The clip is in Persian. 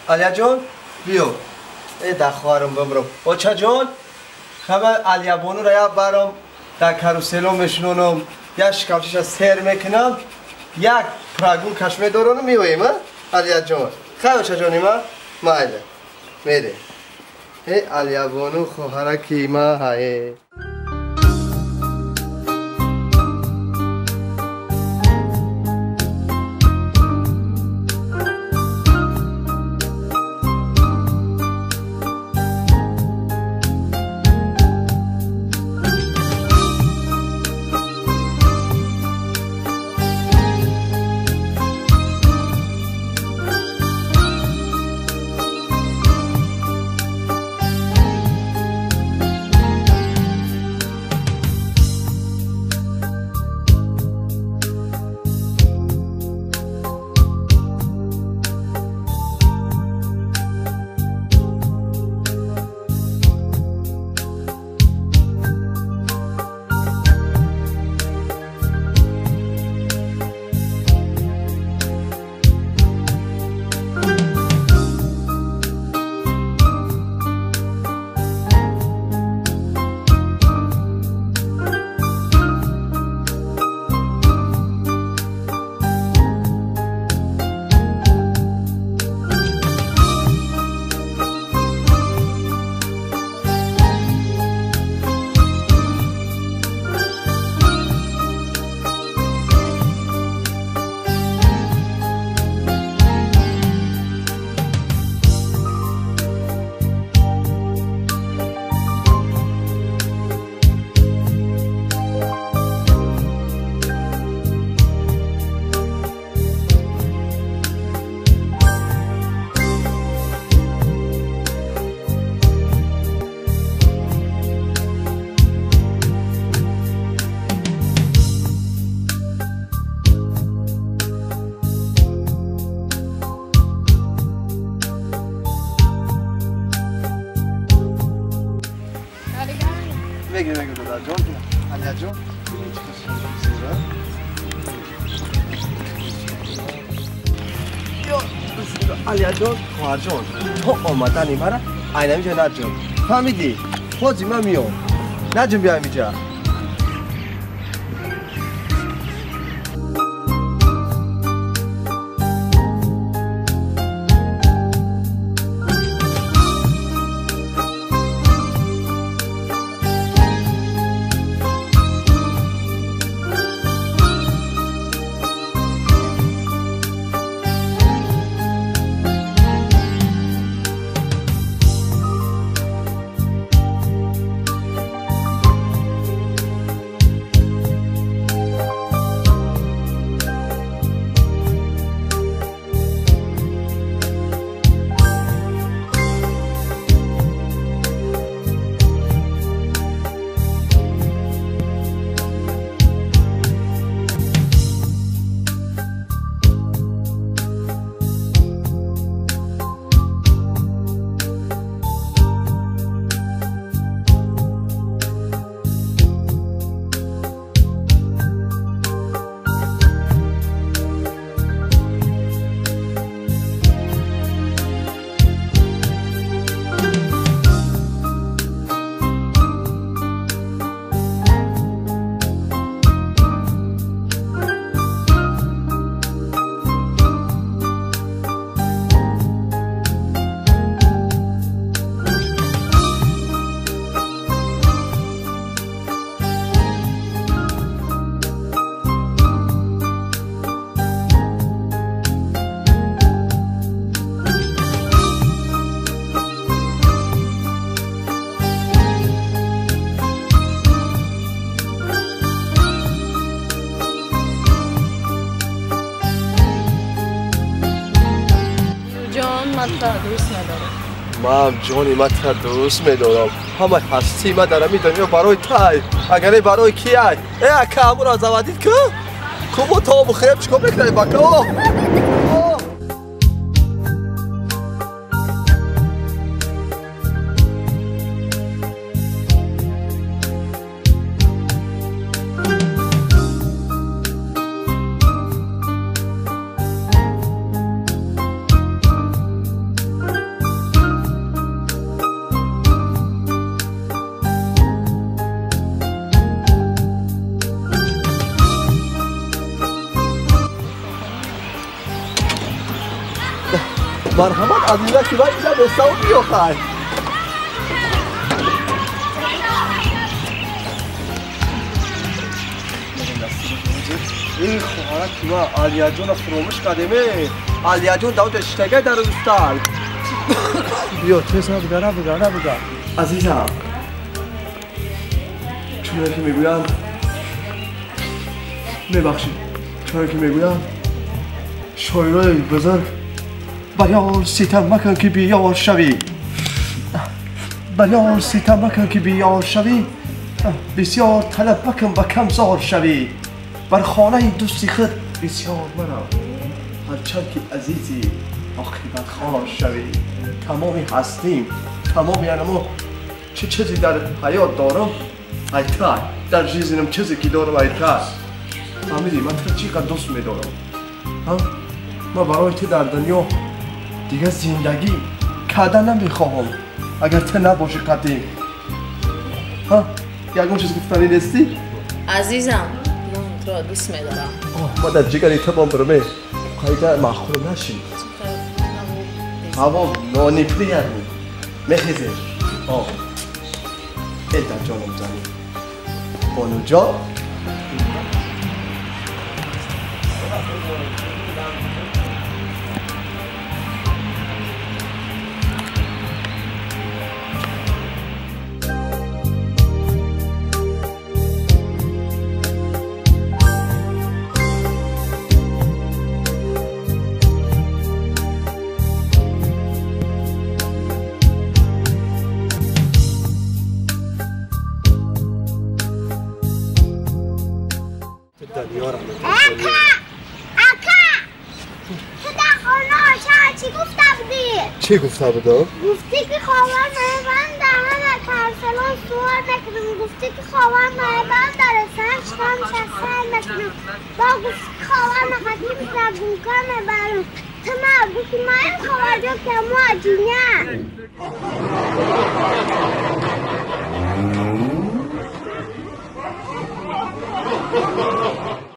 آلیا جون بیو ای دخوارم بمرم بچه جون خبر آلیا بانو را برام در کاروسلو میشنونم یا شکافشش سیر میکنم یک پراگون کشمه دورانو میویم آلیا جون خیلی بچه جونی ما مایده میره ای آلیا بانو خوهره کیما های آلیا جون خواهر جون تو آمدنی مرا اینه میشه نجم فهمیدی؟ خوزی من میام نجم بیایم اینجا دوست ندارم من جونی من تا دوست میدارم همه هستی من دارم میدونم برای تای اگر برای کی ای کامو را زوادید که کمو تو بخیر چیکار میکنی باکو مرحمت عزیزه که باید اینم حساب بیاخد این خواهرک که ما آلیا جون فراموش کردیمه آلیا جون داود اشتگه در روستال بیا تیسا بگره عزیزم چونه که میگویم میبخشید چونه که میگویم شاعرای بزرگ بیار ستم مکن که بیار شوی بیار ستم مکن که بیار شوی بسیار طلب مکن و کم زار شوی بر خانه دوستی خود بسیار مرا هرچند که عزیزی عاقبت خوار شوی تمامی هستیم تمامی انما چه چیزی در حیات دارم ایتر در جیزنم چیزی که دارم ایتر فهمیدی من تو چقدر دوست میدارم من برای تو در دنیا دیگه زندگی کردن نمیخواهم اگر تو نباشی قدیم یکون چیز گفتنی نیستی؟ عزیزم من تو را دوست میدارم ما در جگری تو با برمه قایده محروم نشی هوا نانیپلی هرمی میخیزه ایتا جانم زنی بانو جا چی گفته بودم؟ گفتی که خواهر من دهن کرسلان سوار نکنم گفتی که خواهر من داره سرش کامش از سر نکنم با گفتی که خواهر نخطیم زبونکان برم تو ما گفتی ما این خواهر جو که ما جونیم